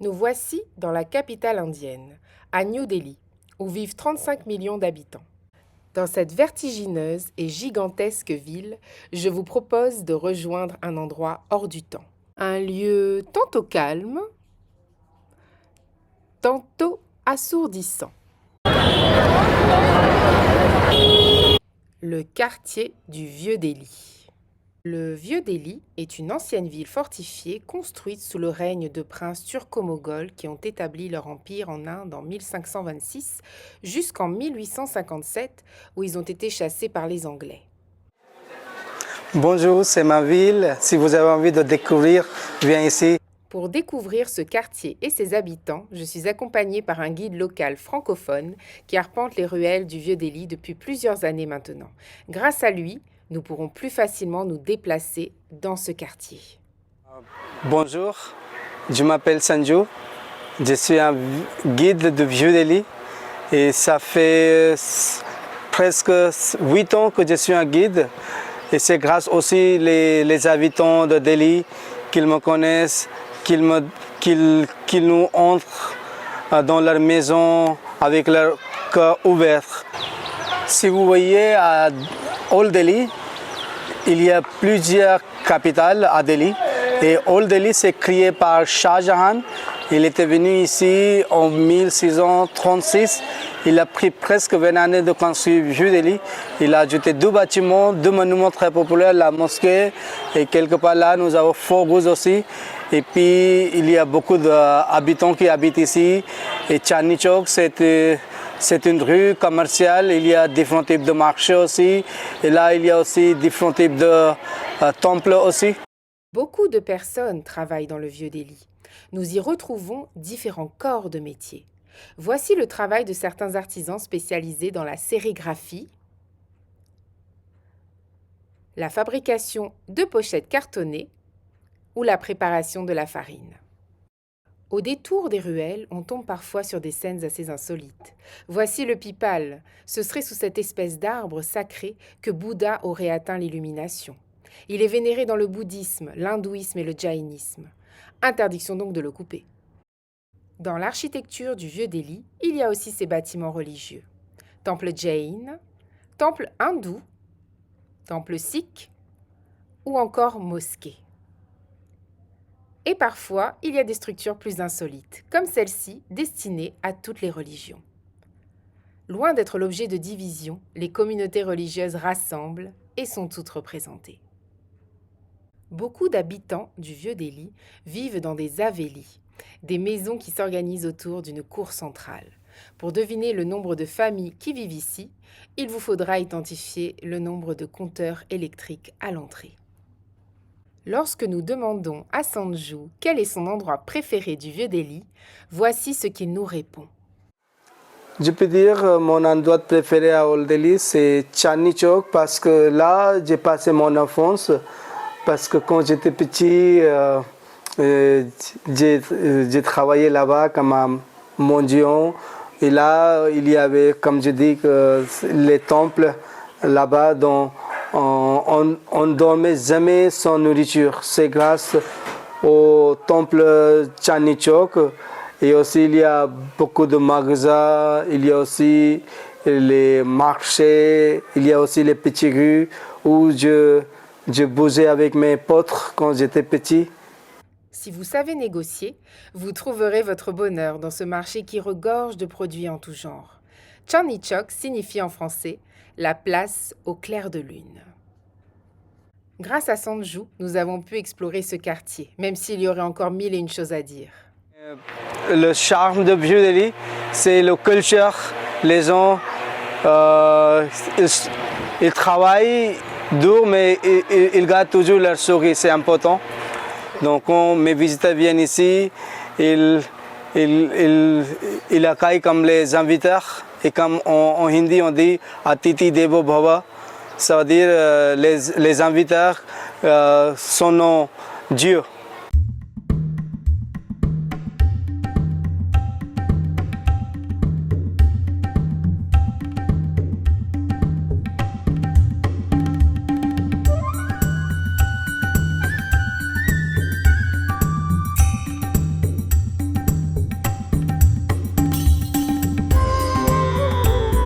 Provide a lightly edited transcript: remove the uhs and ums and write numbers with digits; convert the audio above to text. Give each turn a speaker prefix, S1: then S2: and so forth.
S1: Nous voici dans la capitale indienne, à New Delhi, où vivent 35 millions d'habitants. Dans cette vertigineuse et gigantesque ville, je vous propose de rejoindre un endroit hors du temps. Un lieu tantôt calme, tantôt assourdissant. Le quartier du Vieux Delhi. Le Vieux Delhi est une ancienne ville fortifiée construite sous le règne de princes turco-moghols qui ont établi leur empire en Inde en 1526 jusqu'en 1857 où ils ont été chassés par les Anglais.
S2: Bonjour, c'est ma ville. Si vous avez envie de découvrir, viens ici.
S1: Pour découvrir ce quartier et ses habitants, je suis accompagnée par un guide local francophone qui arpente les ruelles du Vieux Delhi depuis plusieurs années maintenant. Grâce à lui, nous pourrons plus facilement nous déplacer dans ce quartier.
S2: Bonjour, je m'appelle Sanju. Je suis un guide de Vieux Delhi et ça fait presque 8 ans que je suis un guide. Et c'est grâce aussi les habitants de Delhi qu'ils me connaissent, qu'ils nous entrent dans leur maison avec leur cœur ouvert. Si vous voyez à Old Delhi, il y a plusieurs capitales à Delhi. Et Old Delhi s'est créé par Shah Jahan. Il était venu ici en 1636. Il a pris presque 20 années de construire Vieux Delhi. Il a ajouté 2 bâtiments, 2 monuments très populaires, la mosquée et quelque part là, nous avons Fort Rouge aussi. Et puis, il y a beaucoup d'habitants qui habitent ici. Et Chandni Chowk, c'est une rue commerciale. Il y a différents types de marchés aussi. Et là, il y a aussi différents types de temples aussi.
S1: Beaucoup de personnes travaillent dans le Vieux Delhi. Nous y retrouvons différents corps de métier. Voici le travail de certains artisans spécialisés dans la sérigraphie, la fabrication de pochettes cartonnées ou la préparation de la farine. Au détour des ruelles, on tombe parfois sur des scènes assez insolites. Voici le Pipal. Ce serait sous cette espèce d'arbre sacré que Bouddha aurait atteint l'illumination. Il est vénéré dans le bouddhisme, l'hindouisme et le jaïnisme. Interdiction donc de le couper. Dans l'architecture du Vieux Delhi, il y a aussi ces bâtiments religieux. Temple jain, temple hindou, temple sikh ou encore mosquée. Et parfois, il y a des structures plus insolites, comme celle-ci, destinée à toutes les religions. Loin d'être l'objet de division, les communautés religieuses rassemblent et sont toutes représentées. Beaucoup d'habitants du Vieux Delhi vivent dans des havelis, des maisons qui s'organisent autour d'une cour centrale. Pour deviner le nombre de familles qui vivent ici, il vous faudra identifier le nombre de compteurs électriques à l'entrée. Lorsque nous demandons à Sanju quel est son endroit préféré du Vieux Delhi, voici ce qu'il nous répond.
S2: Je peux dire mon endroit préféré à Old Delhi, c'est Chandni Chowk parce que là, j'ai passé mon enfance. Parce que quand j'étais petit, j'ai travaillé là-bas comme un mendiant. Et là, il y avait, comme je dis, les temples là-bas dont on ne dormait jamais sans nourriture. C'est grâce au temple Chandni Chowk. Et aussi, il y a beaucoup de magasins, il y a aussi les marchés, il y a aussi les petites rues où je bougeais avec mes potes quand j'étais petit.
S1: Si vous savez négocier, vous trouverez votre bonheur dans ce marché qui regorge de produits en tout genre. Chandni Chowk signifie en français « la place au clair de lune ». Grâce à Sanju, nous avons pu explorer ce quartier, même s'il y aurait encore 1001 choses à dire.
S2: Le charme de Vieux Delhi, c'est la culture. Les gens, ils travaillent dur, mais ils gardent toujours leur sourire, c'est important. Donc quand mes visiteurs viennent ici, ils accueillent comme les invités. Et comme en hindi on dit « Atiti Devo Bhava », ça veut dire les invités sont nos dieux.